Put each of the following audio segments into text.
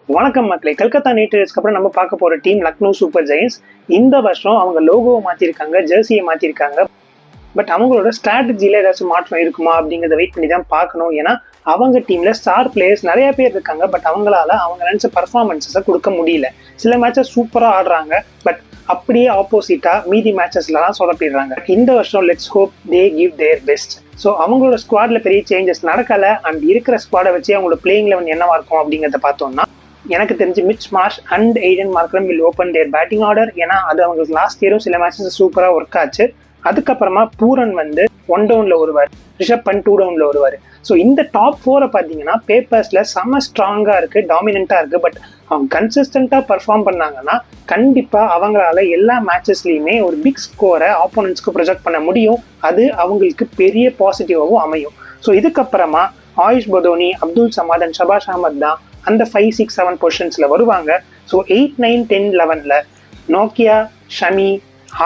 வணக்கம் மக்களே. கல்கத்தா நைட் ரைடர்ஸ்க்கு அப்புறம் நம்ம பார்க்க போற டீம் லக்னோ சூப்பர் ஜெயின்ஸ். இந்த வருஷம் அவங்க லோகோவை மாத்திருக்காங்க, ஜெர்சியை மாத்திருக்காங்க. பட் அவங்களோட ஸ்ட்ராட்டஜில ஏதாச்சும் மாற்றம் இருக்குமா அப்படிங்கிறத வெயிட் பண்ணி தான் பார்க்கணும். ஏன்னா அவங்க டீம்ல ஸ்டார் பிளேயர்ஸ் நிறைய பேர் இருக்காங்க. பட் அவங்களால அவங்க நினைச்ச பர்ஃபார்மன்ஸை கொடுக்க முடியல. சில மேட்சஸ் சூப்பரா ஆடுறாங்க, பட் அப்படியே ஆப்போசிட்டா மீதி மேட்சஸ்லாம் சொதப்பிடுறாங்க. இந்த வருஷம் let's hope they give their best. So அவங்களோட ஸ்குவாட்ல பெரிய சேஞ்சஸ் நடக்கல. அண்ட் இருக்கிற ஸ்குவாடை வச்சு அவங்களோட பிளேயிங் லெவன் என்னவா இருக்கும் அப்படிங்கிறத பார்த்தோம்னா, எனக்கு தெரிஞ்சு Mitch Marsh and Aiden Markram will open their batting order. ஏன்னா அது அவங்களுக்கு லாஸ்ட் இயரும் சில மேட்சஸ் சூப்பராக ஒர்க் ஆச்சு. அதுக்கப்புறமா பூரன் வந்து 1 டவுன்ல வருவார், ரிஷப் பண்ட் 2 டவுன்ல வருவார். ஸோ இந்த டாப் 4 பார்த்தீங்கன்னா பேப்பர்ஸ்ல செம்ம ஸ்ட்ராங்கா இருக்கு, டாமினண்டா இருக்கு. பட் அவங்க கன்சிஸ்டண்டா பர்ஃபார்ம் பண்ணாங்கன்னா கண்டிப்பா அவங்களால எல்லா மேட்சஸ்லயுமே ஒரு பிக் ஸ்கோரை ஆப்போனன்ட்ஸ்க்கு ப்ரொஜெக்ட் பண்ண முடியும். அது அவங்களுக்கு பெரிய பாசிட்டிவாகவும் அமையும். ஸோ இதுக்கப்புறமா ஆயுஷ் பதோனி, அப்துல் சமாத் அண்ட் ஷபாஷ் அஹமத் தான் அந்த 5, 6, 7 பொசிஷன்ஸ்ல வருவாங்க. ஸோ 8, 9, 10, 11ல நோக்கியா, ஷமி,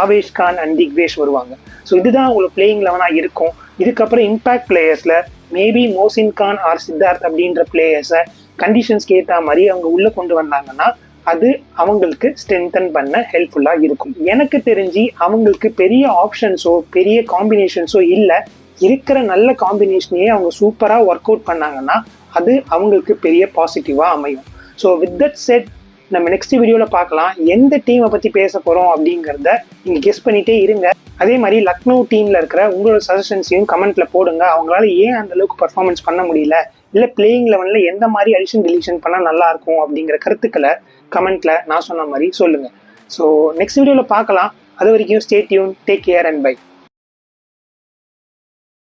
ஆவேஷ் கான் அண்ட் திக்வேஷ் வருவாங்க. ஸோ இதுதான் உங்களுக்கு பிளேயிங் லெவனா இருக்கும். இதுக்கப்புறம் இம்பாக்ட் பிளேயர்ஸ்ல மேபி மோசின் கான் ஆர் சித்தார்த் அப்படின்ற பிளேயர்ஸை கண்டிஷன்ஸ்க்கு ஏற்ற மாதிரி அவங்க உள்ள கொண்டு வந்தாங்கன்னா அது அவங்களுக்கு ஸ்ட்ரென்தன் பண்ண ஹெல்ப்ஃபுல்லா இருக்கும். எனக்கு தெரிஞ்சு அவங்களுக்கு பெரிய ஆப்ஷன்ஸோ பெரிய காம்பினேஷன்ஸோ இல்லை. இருக்கிற நல்ல காம்பினேஷனையே அவங்க சூப்பரா ஒர்க் அவுட் பண்ணாங்கன்னா அது அவங்களுக்கு பெரிய பாசிட்டிவா அமையும். ஸோ வித் தட் செட் நம்ம நெக்ஸ்ட் வீடியோவில் பார்க்கலாம் எந்த டீமை பற்றி பேச போகிறோம் அப்படிங்கிறத நீங்கள் கெஸ் பண்ணிகிட்டே இருங்க. அதே மாதிரி லக்னோ டீமில் இருக்கிற உங்களோட சஜஷன்ஸையும் கமெண்ட்டில் போடுங்க. அவங்களால ஏன் அந்த அளவுக்கு பர்ஃபார்மன்ஸ் பண்ண முடியல, இல்லை பிளேயிங் லெவனில் எந்த மாதிரி அடிஷன் டிலீஷன் பண்ணால் நல்லாயிருக்கும் அப்படிங்கிற கருத்துக்களை கமெண்ட்டில் நான் சொன்ன மாதிரி சொல்லுங்கள். ஸோ நெக்ஸ்ட் வீடியோவில் பார்க்கலாம். அது வரைக்கும் stay tuned, take care and by.